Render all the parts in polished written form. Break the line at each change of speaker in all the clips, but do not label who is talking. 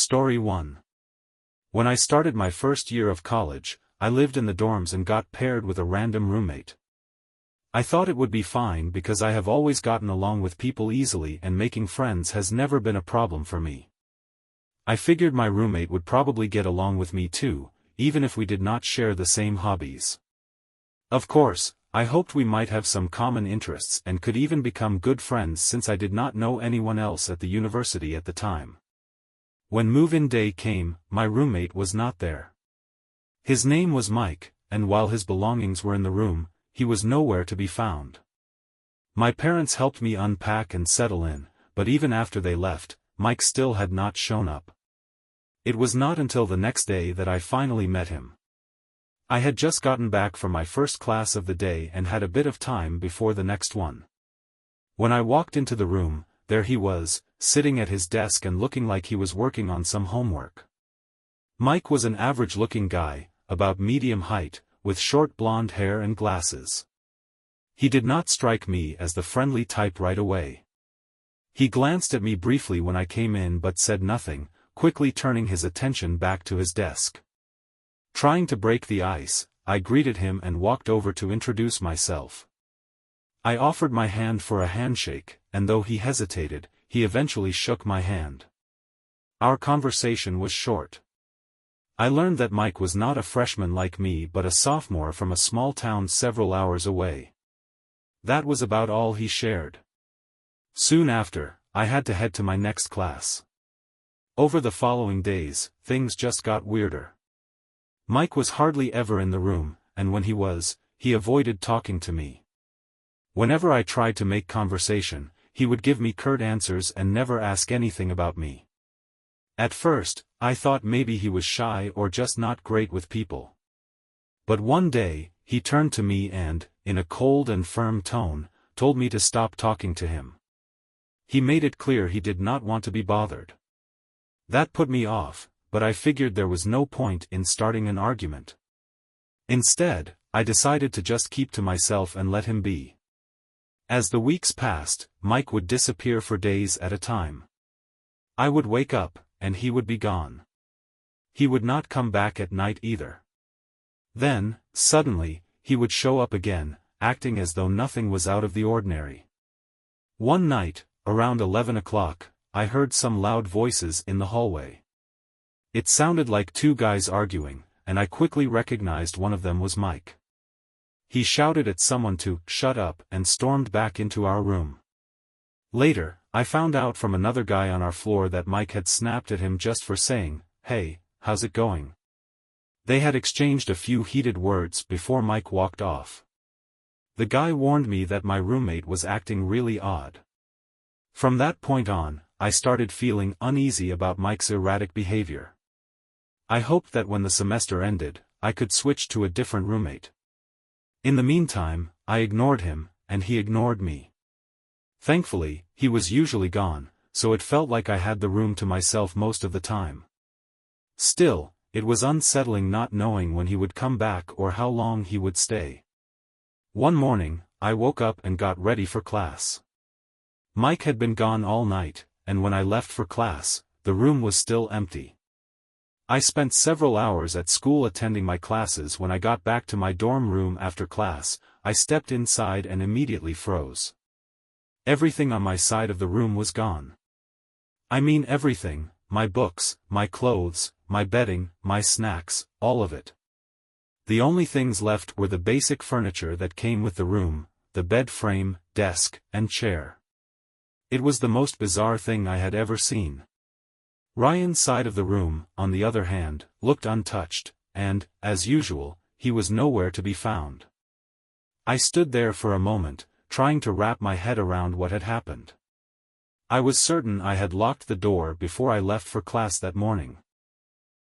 Story 1. When I started my first year of college, I lived in the dorms and got paired with a random roommate. I thought it would be fine because I have always gotten along with people easily and making friends has never been a problem for me. I figured my roommate would probably get along with me too, even if we did not share the same hobbies. Of course, I hoped we might have some common interests and could even become good friends since I did not know anyone else at the university at the time. When move-in day came, my roommate was not there. His name was Mike, and while his belongings were in the room, he was nowhere to be found. My parents helped me unpack and settle in, but even after they left, Mike still had not shown up. It was not until the next day that I finally met him. I had just gotten back from my first class of the day and had a bit of time before the next one. When I walked into the room, there he was, sitting at his desk and looking like he was working on some homework. Mike was an average-looking guy, about medium height, with short blonde hair and glasses. He did not strike me as the friendly type right away. He glanced at me briefly when I came in but said nothing, quickly turning his attention back to his desk. Trying to break the ice, I greeted him and walked over to introduce myself. I offered my hand for a handshake, and though he hesitated, he eventually shook my hand. Our conversation was short. I learned that Mike was not a freshman like me but a sophomore from a small town several hours away. That was about all he shared. Soon after, I had to head to my next class. Over the following days, things just got weirder. Mike was hardly ever in the room, and when he was, he avoided talking to me. Whenever I tried to make conversation, he would give me curt answers and never ask anything about me. At first, I thought maybe he was shy or just not great with people. But one day, he turned to me and, in a cold and firm tone, told me to stop talking to him. He made it clear he did not want to be bothered. That put me off, but I figured there was no point in starting an argument. Instead, I decided to just keep to myself and let him be. As the weeks passed, Mike would disappear for days at a time. I would wake up, and he would be gone. He would not come back at night either. Then, suddenly, he would show up again, acting as though nothing was out of the ordinary. One night, around 11 o'clock, I heard some loud voices in the hallway. It sounded like two guys arguing, and I quickly recognized one of them was Mike. He shouted at someone to shut up and stormed back into our room. Later, I found out from another guy on our floor that Mike had snapped at him just for saying, "Hey, how's it going?" They had exchanged a few heated words before Mike walked off. The guy warned me that my roommate was acting really odd. From that point on, I started feeling uneasy about Mike's erratic behavior. I hoped that when the semester ended, I could switch to a different roommate. In the meantime, I ignored him, and he ignored me. Thankfully, he was usually gone, so it felt like I had the room to myself most of the time. Still, it was unsettling not knowing when he would come back or how long he would stay. One morning, I woke up and got ready for class. Mike had been gone all night, and when I left for class, the room was still empty. I spent several hours at school attending my classes. When I got back to my dorm room after class, I stepped inside and immediately froze. Everything on my side of the room was gone. I mean everything, my books, my clothes, my bedding, my snacks, all of it. The only things left were the basic furniture that came with the room, the bed frame, desk, and chair. It was the most bizarre thing I had ever seen. Ryan's side of the room, on the other hand, looked untouched, and, as usual, he was nowhere to be found. I stood there for a moment, trying to wrap my head around what had happened. I was certain I had locked the door before I left for class that morning.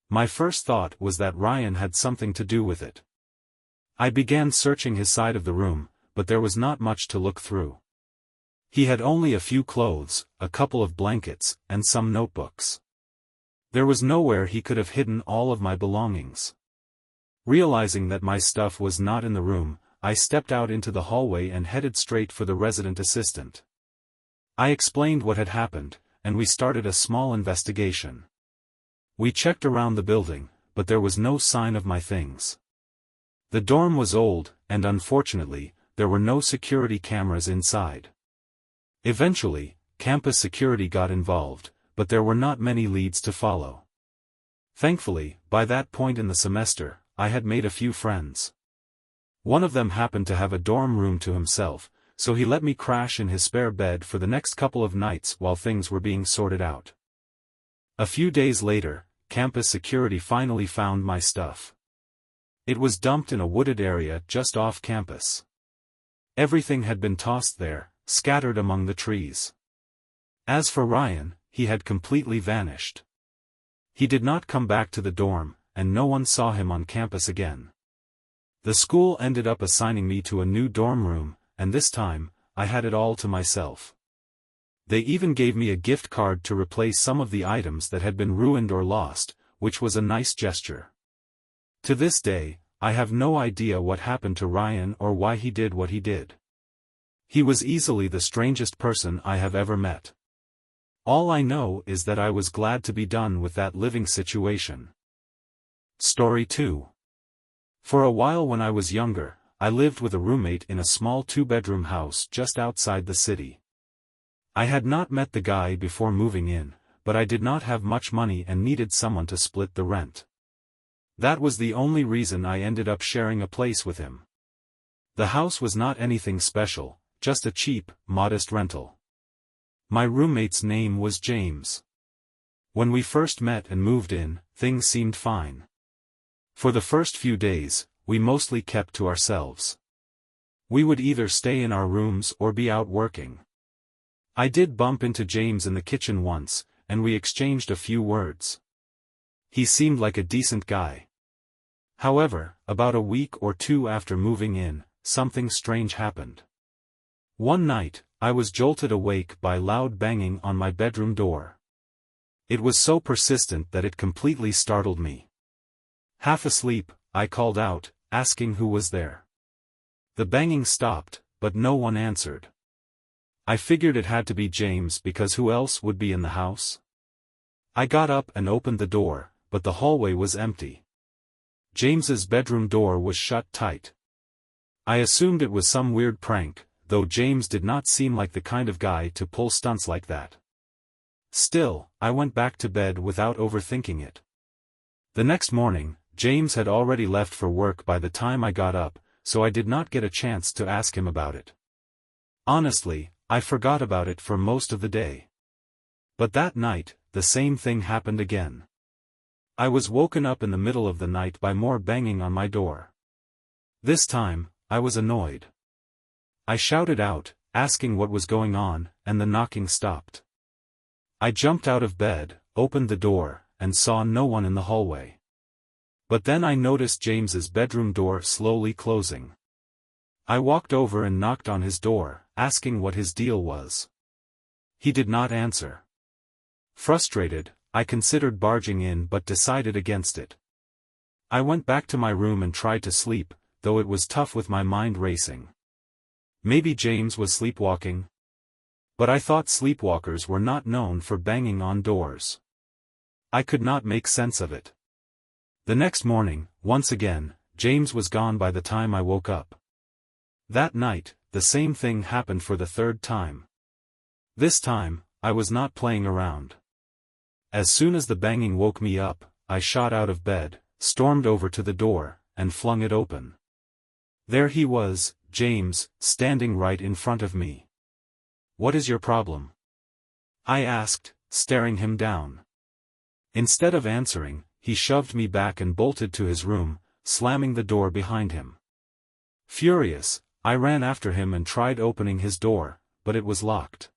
My first thought was that Ryan had something to do with it. I began searching his side of the room, but there was not much to look through. He had only a few clothes, a couple of blankets, and some notebooks. There was nowhere he could have hidden all of my belongings. Realizing that my stuff was not in the room, I stepped out into the hallway and headed straight for the resident assistant. I explained what had happened, and we started a small investigation. We checked around the building, but there was no sign of my things. The dorm was old, and unfortunately, there were no security cameras inside. Eventually, campus security got involved, but there were not many leads to follow. Thankfully, by that point in the semester, I had made a few friends. One of them happened to have a dorm room to himself, so he let me crash in his spare bed for the next couple of nights while things were being sorted out. A few days later, campus security finally found my stuff. It was dumped in a wooded area just off campus. Everything had been tossed there, scattered among the trees. As for Ryan, he had completely vanished. He did not come back to the dorm, and no one saw him on campus again. The school ended up assigning me to a new dorm room, and this time, I had it all to myself. They even gave me a gift card to replace some of the items that had been ruined or lost, which was a nice gesture. To this day, I have no idea what happened to Ryan or why he did what he did. He was easily the strangest person I have ever met. All I know is that I was glad to be done with that living situation. Story 2. For a while when I was younger, I lived with a roommate in a small 2-bedroom house just outside the city. I had not met the guy before moving in, but I did not have much money and needed someone to split the rent. That was the only reason I ended up sharing a place with him. The house was not anything special, just a cheap, modest rental. My roommate's name was James. When we first met and moved in, things seemed fine. For the first few days, we mostly kept to ourselves. We would either stay in our rooms or be out working. I did bump into James in the kitchen once, and we exchanged a few words. He seemed like a decent guy. However, about a week or two after moving in, something strange happened. One night, I was jolted awake by loud banging on my bedroom door. It was so persistent that it completely startled me. Half asleep, I called out, asking who was there. The banging stopped, but no one answered. I figured it had to be James because who else would be in the house? I got up and opened the door, but the hallway was empty. James's bedroom door was shut tight. I assumed it was some weird prank, though James did not seem like the kind of guy to pull stunts like that. Still, I went back to bed without overthinking it. The next morning, James had already left for work by the time I got up, so I did not get a chance to ask him about it. Honestly, I forgot about it for most of the day. But that night, the same thing happened again. I was woken up in the middle of the night by more banging on my door. This time, I was annoyed. I shouted out, asking what was going on, and the knocking stopped. I jumped out of bed, opened the door, and saw no one in the hallway. But then I noticed James's bedroom door slowly closing. I walked over and knocked on his door, asking what his deal was. He did not answer. Frustrated, I considered barging in but decided against it. I went back to my room and tried to sleep, though it was tough with my mind racing. Maybe James was sleepwalking? But I thought sleepwalkers were not known for banging on doors. I could not make sense of it. The next morning, once again, James was gone by the time I woke up. That night, the same thing happened for the third time. This time, I was not playing around. As soon as the banging woke me up, I shot out of bed, stormed over to the door, and flung it open. There he was, James, standing right in front of me. "What is your problem?" I asked, staring him down. Instead of answering, he shoved me back and bolted to his room, slamming the door behind him. Furious, I ran after him and tried opening his door, but it was locked.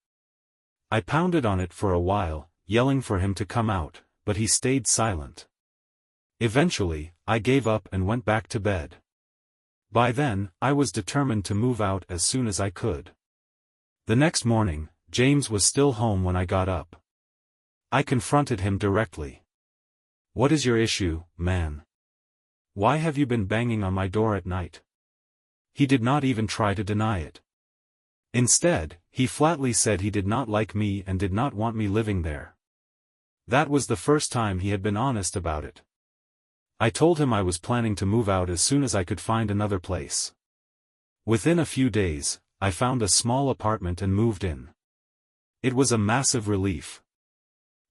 I pounded on it for a while, yelling for him to come out, but he stayed silent. Eventually, I gave up and went back to bed. By then, I was determined to move out as soon as I could. The next morning, James was still home when I got up. I confronted him directly. "What is your issue, man? Why have you been banging on my door at night?" He did not even try to deny it. Instead, he flatly said he did not like me and did not want me living there. That was the first time he had been honest about it. I told him I was planning to move out as soon as I could find another place. Within a few days, I found a small apartment and moved in. It was a massive relief.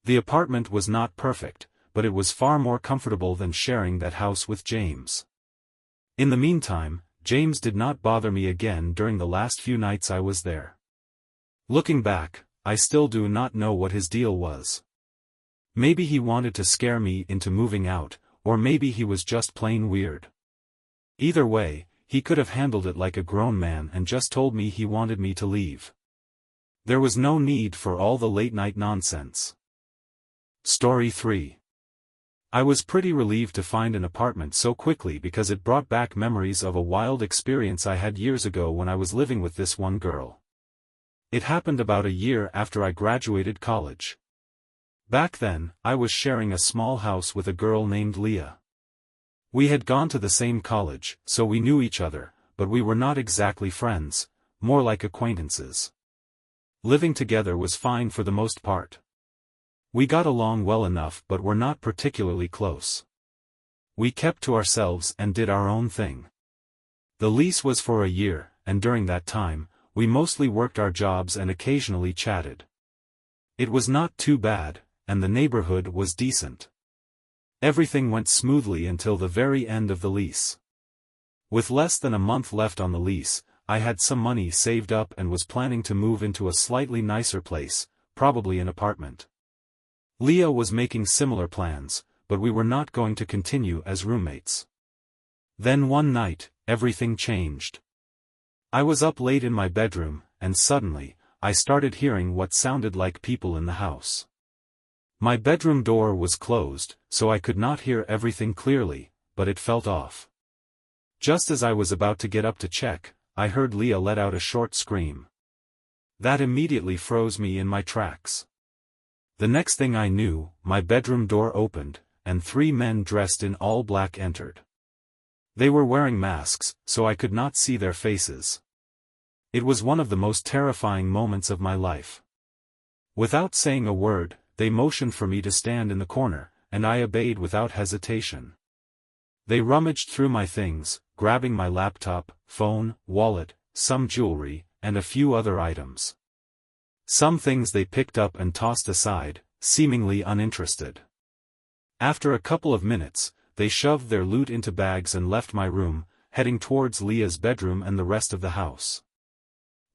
The apartment was not perfect, but it was far more comfortable than sharing that house with James. In the meantime, James did not bother me again during the last few nights I was there. Looking back, I still do not know what his deal was. Maybe he wanted to scare me into moving out, or maybe he was just plain weird. Either way, he could have handled it like a grown man and just told me he wanted me to leave. There was no need for all the late-night nonsense. Story 3. I was pretty relieved to find an apartment so quickly because it brought back memories of a wild experience I had years ago when I was living with this one girl. It happened about a year after I graduated college. Back then, I was sharing a small house with a girl named Leah. We had gone to the same college, so we knew each other, but we were not exactly friends, more like acquaintances. Living together was fine for the most part. We got along well enough but were not particularly close. We kept to ourselves and did our own thing. The lease was for a year, and during that time, we mostly worked our jobs and occasionally chatted. It was not too bad, and the neighborhood was decent. Everything went smoothly until the very end of the lease. With less than a month left on the lease, I had some money saved up and was planning to move into a slightly nicer place, probably an apartment. Leah was making similar plans, but we were not going to continue as roommates. Then one night, everything changed. I was up late in my bedroom, and suddenly, I started hearing what sounded like people in the house. My bedroom door was closed, so I could not hear everything clearly, but it felt off. Just as I was about to get up to check, I heard Leah let out a short scream. That immediately froze me in my tracks. The next thing I knew, my bedroom door opened, and 3 men dressed in all black entered. They were wearing masks, so I could not see their faces. It was one of the most terrifying moments of my life. Without saying a word, they motioned for me to stand in the corner, and I obeyed without hesitation. They rummaged through my things, grabbing my laptop, phone, wallet, some jewelry, and a few other items. Some things they picked up and tossed aside, seemingly uninterested. After a couple of minutes, they shoved their loot into bags and left my room, heading towards Leah's bedroom and the rest of the house.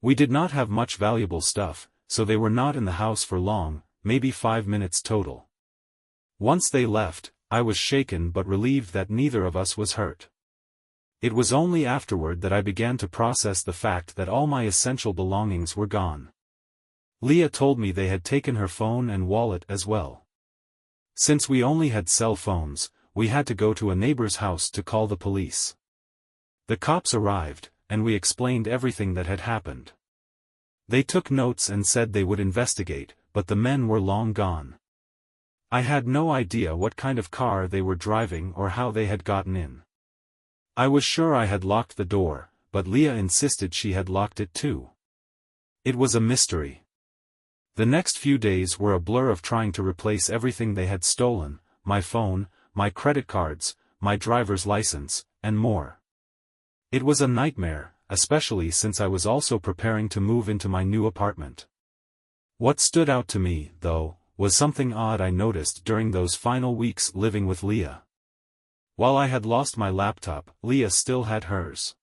We did not have much valuable stuff, so they were not in the house for long, maybe 5 minutes total. Once they left, I was shaken but relieved that neither of us was hurt. It was only afterward that I began to process the fact that all my essential belongings were gone. Leah told me they had taken her phone and wallet as well. Since we only had cell phones, we had to go to a neighbor's house to call the police. The cops arrived, and we explained everything that had happened. They took notes and said they would investigate, but the men were long gone. I had no idea what kind of car they were driving or how they had gotten in. I was sure I had locked the door, but Leah insisted she had locked it too. It was a mystery. The next few days were a blur of trying to replace everything they had stolen, my phone, my credit cards, my driver's license, and more. It was a nightmare, especially since I was also preparing to move into my new apartment. What stood out to me, though, was something odd I noticed during those final weeks living with Leah. While I had lost my laptop, Leah still had hers.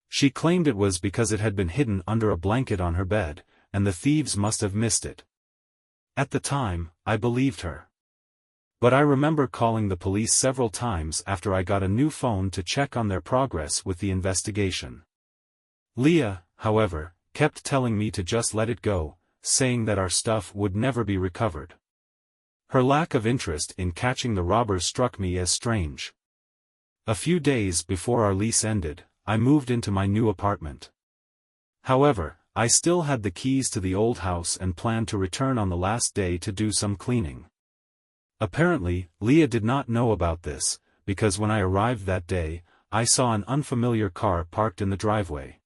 She claimed it was because it had been hidden under a blanket on her bed, and the thieves must have missed it. At the time, I believed her. But I remember calling the police several times after I got a new phone to check on their progress with the investigation. Leah, however, kept telling me to just let it go, saying that our stuff would never be recovered. Her lack of interest in catching the robbers struck me as strange. A few days before our lease ended, I moved into my new apartment. However, I still had the keys to the old house and planned to return on the last day to do some cleaning. Apparently, Leah did not know about this, because when I arrived that day, I saw an unfamiliar car parked in the driveway.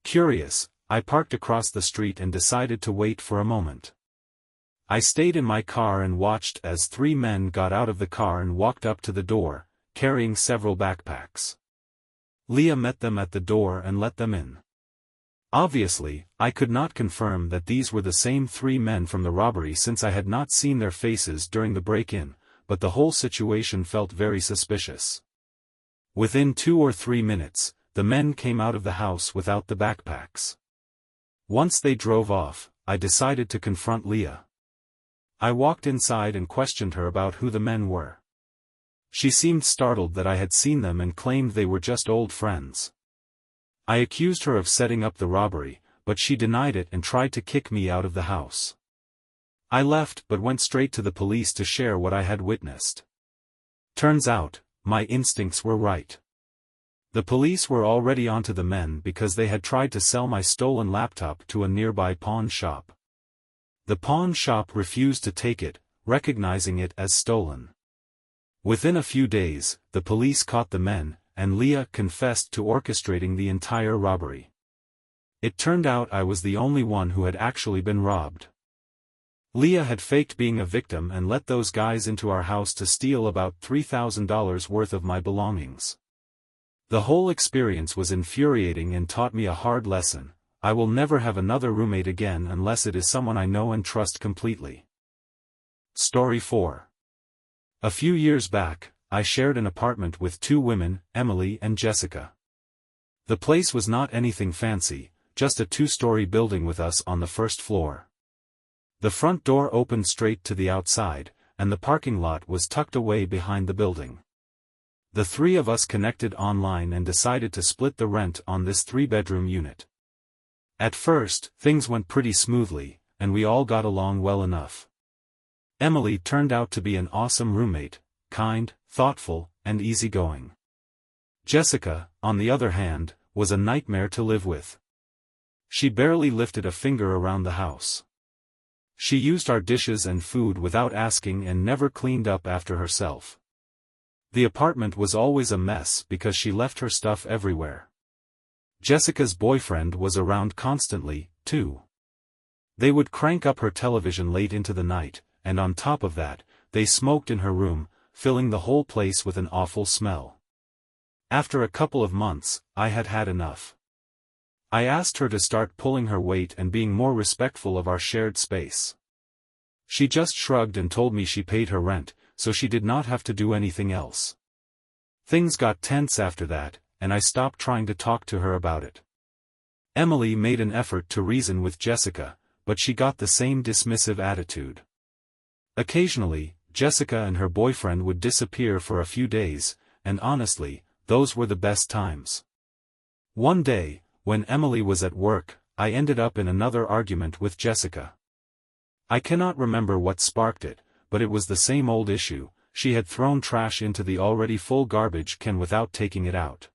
Curious, I parked across the street and decided to wait for a moment. I stayed in my car and watched as 3 men got out of the car and walked up to the door, carrying several backpacks. Leah met them at the door and let them in. Obviously, I could not confirm that these were the same 3 men from the robbery since I had not seen their faces during the break-in, but the whole situation felt very suspicious. Within 2 or 3 minutes, the men came out of the house without the backpacks. Once they drove off, I decided to confront Leah. I walked inside and questioned her about who the men were. She seemed startled that I had seen them and claimed they were just old friends. I accused her of setting up the robbery, but she denied it and tried to kick me out of the house. I left but went straight to the police to share what I had witnessed. Turns out, my instincts were right. The police were already onto the men because they had tried to sell my stolen laptop to a nearby pawn shop. The pawn shop refused to take it, recognizing it as stolen. Within a few days, the police caught the men, and Leah confessed to orchestrating the entire robbery. It turned out I was the only one who had actually been robbed. Leah had faked being a victim and let those guys into our house to steal about $3,000 worth of my belongings. The whole experience was infuriating and taught me a hard lesson. I will never have another roommate again unless it is someone I know and trust completely. Story 4. A few years back, I shared an apartment with 2 women, Emily and Jessica. The place was not anything fancy, just a 2-story building with us on the first floor. The front door opened straight to the outside, and the parking lot was tucked away behind the building. The 3 of us connected online and decided to split the rent on this 3-bedroom unit. At first, things went pretty smoothly, and we all got along well enough. Emily turned out to be an awesome roommate, kind, thoughtful, and easygoing. Jessica, on the other hand, was a nightmare to live with. She barely lifted a finger around the house. She used our dishes and food without asking and never cleaned up after herself. The apartment was always a mess because she left her stuff everywhere. Jessica's boyfriend was around constantly, too. They would crank up her television late into the night, and on top of that, they smoked in her room, filling the whole place with an awful smell. After a couple of months, I had had enough. I asked her to start pulling her weight and being more respectful of our shared space. She just shrugged and told me she paid her rent, so she did not have to do anything else. Things got tense after that, and I stopped trying to talk to her about it. Emily made an effort to reason with Jessica, but she got the same dismissive attitude. Occasionally, Jessica and her boyfriend would disappear for a few days, and honestly, those were the best times. One day, when Emily was at work, I ended up in another argument with Jessica. I cannot remember what sparked it, but it was the same old issue. She had thrown trash into the already full garbage can without taking it out.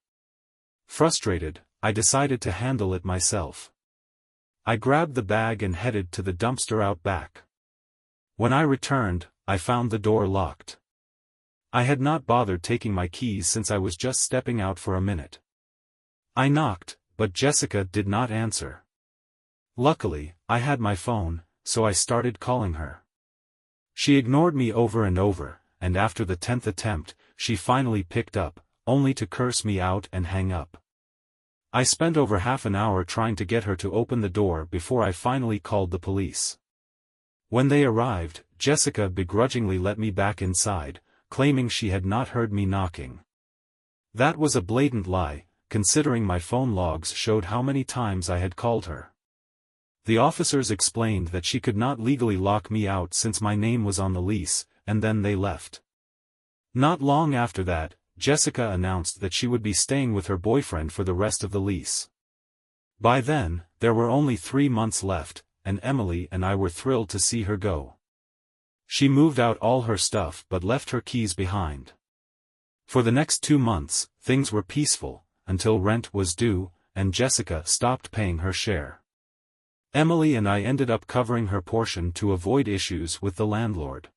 Frustrated, I decided to handle it myself. I grabbed the bag and headed to the dumpster out back. When I returned, I found the door locked. I had not bothered taking my keys since I was just stepping out for a minute. I knocked, but Jessica did not answer. Luckily, I had my phone, so I started calling her. She ignored me over and over, and after the 10th attempt, she finally picked up, only to curse me out and hang up. I spent over half an hour trying to get her to open the door before I finally called the police. When they arrived, Jessica begrudgingly let me back inside, claiming she had not heard me knocking. That was a blatant lie, considering my phone logs showed how many times I had called her. The officers explained that she could not legally lock me out since my name was on the lease, and then they left. Not long after that, Jessica announced that she would be staying with her boyfriend for the rest of the lease. By then, there were only 3 months left, and Emily and I were thrilled to see her go. She moved out all her stuff but left her keys behind. For the next 2 months, things were peaceful, until rent was due, and Jessica stopped paying her share. Emily and I ended up covering her portion to avoid issues with the landlord.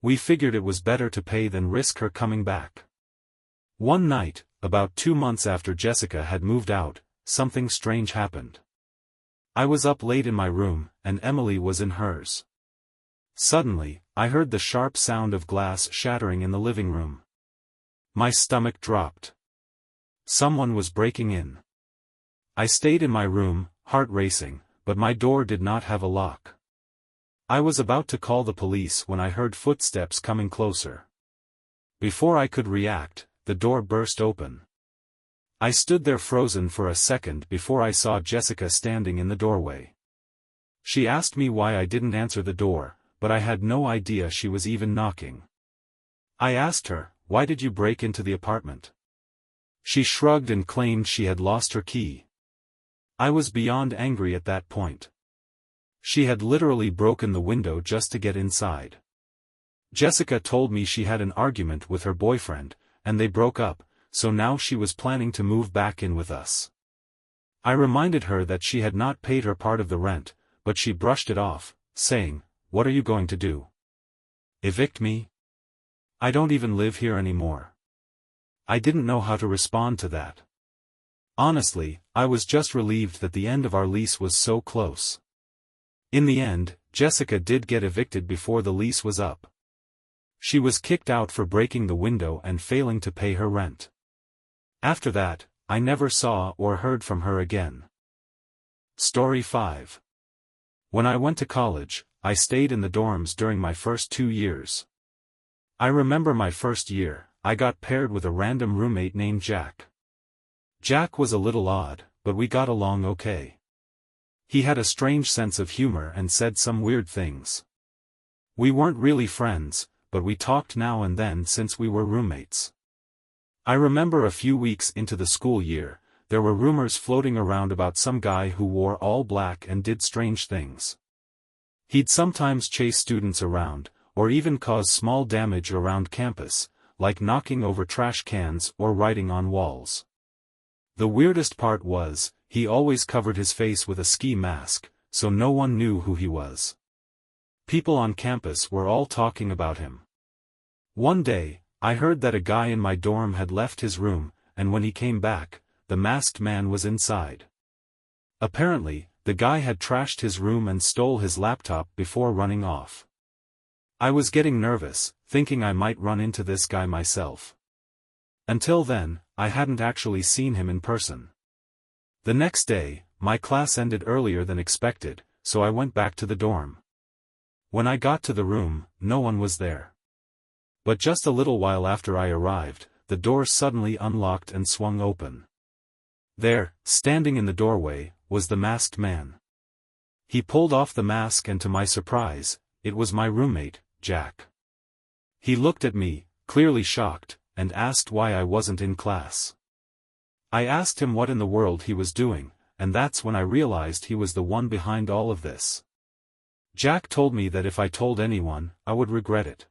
We figured it was better to pay than risk her coming back. One night, about 2 months after Jessica had moved out, something strange happened. I was up late in my room, and Emily was in hers. Suddenly, I heard the sharp sound of glass shattering in the living room. My stomach dropped. Someone was breaking in. I stayed in my room, heart racing, but my door did not have a lock. I was about to call the police when I heard footsteps coming closer. Before I could react, the door burst open. I stood there frozen for a second before I saw Jessica standing in the doorway. She asked me why I didn't answer the door, but I had no idea she was even knocking. I asked her, "Why did you break into the apartment?" She shrugged and claimed she had lost her key. I was beyond angry at that point. She had literally broken the window just to get inside. Jessica told me she had an argument with her boyfriend, and they broke up, so now she was planning to move back in with us. I reminded her that she had not paid her part of the rent, but she brushed it off, saying, "What are you going to do? Evict me? I don't even live here anymore." I didn't know how to respond to that. Honestly, I was just relieved that the end of our lease was so close. In the end, Jessica did get evicted before the lease was up. She was kicked out for breaking the window and failing to pay her rent. After that, I never saw or heard from her again. Story 5. When I went to college, I stayed in the dorms during my first 2 years. I remember my first year, I got paired with a random roommate named Jack. Jack was a little odd, but we got along okay. He had a strange sense of humor and said some weird things. We weren't really friends, but we talked now and then since we were roommates. I remember a few weeks into the school year, there were rumors floating around about some guy who wore all black and did strange things. He'd sometimes chase students around, or even cause small damage around campus, like knocking over trash cans or writing on walls. The weirdest part was, he always covered his face with a ski mask, so no one knew who he was. People on campus were all talking about him. One day, I heard that a guy in my dorm had left his room, and when he came back, the masked man was inside. Apparently, the guy had trashed his room and stole his laptop before running off. I was getting nervous, thinking I might run into this guy myself. Until then, I hadn't actually seen him in person. The next day, my class ended earlier than expected, so I went back to the dorm. When I got to the room, no one was there. But just a little while after I arrived, the door suddenly unlocked and swung open. There, standing in the doorway, was the masked man. He pulled off the mask and to my surprise, it was my roommate, Jack. He looked at me, clearly shocked, and asked why I wasn't in class. I asked him what in the world he was doing, and that's when I realized he was the one behind all of this. Jack told me that if I told anyone, I would regret it.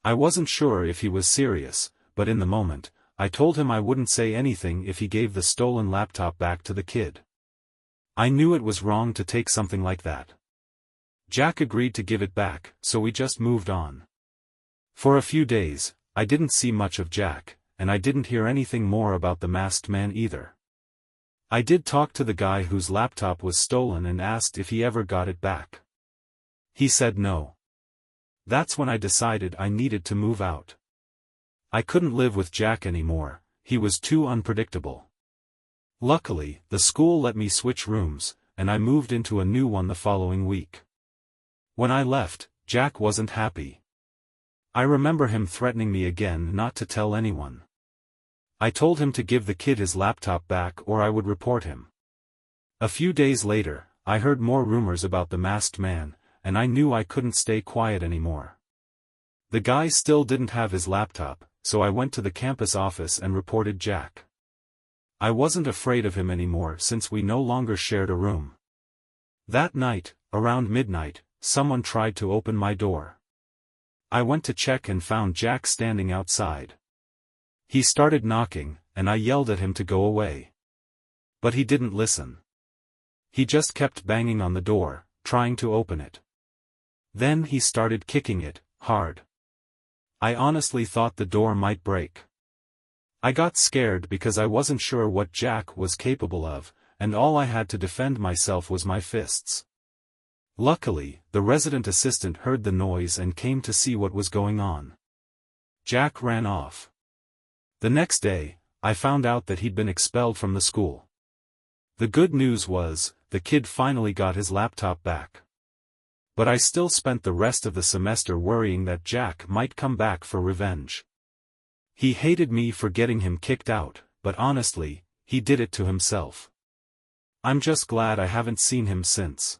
I wasn't sure if he was serious, but in the moment, I told him I wouldn't say anything if he gave the stolen laptop back to the kid. I knew it was wrong to take something like that. Jack agreed to give it back, so we just moved on. For a few days, I didn't see much of Jack, and I didn't hear anything more about the masked man either. I did talk to the guy whose laptop was stolen and asked if he ever got it back. He said no. That's when I decided I needed to move out. I couldn't live with Jack anymore, he was too unpredictable. Luckily, the school let me switch rooms, and I moved into a new one the following week. When I left, Jack wasn't happy. I remember him threatening me again not to tell anyone. I told him to give the kid his laptop back or I would report him. A few days later, I heard more rumors about the masked man, and I knew I couldn't stay quiet anymore. The guy still didn't have his laptop, so I went to the campus office and reported Jack. I wasn't afraid of him anymore since we no longer shared a room. That night, around midnight, someone tried to open my door. I went to check and found Jack standing outside. He started knocking, and I yelled at him to go away. But he didn't listen. He just kept banging on the door, trying to open it. Then he started kicking it, hard. I honestly thought the door might break. I got scared because I wasn't sure what Jack was capable of, and all I had to defend myself was my fists. Luckily, the resident assistant heard the noise and came to see what was going on. Jack ran off. The next day, I found out that he'd been expelled from the school. The good news was, the kid finally got his laptop back. But I still spent the rest of the semester worrying that Jack might come back for revenge. He hated me for getting him kicked out, but honestly, he did it to himself. I'm just glad I haven't seen him since.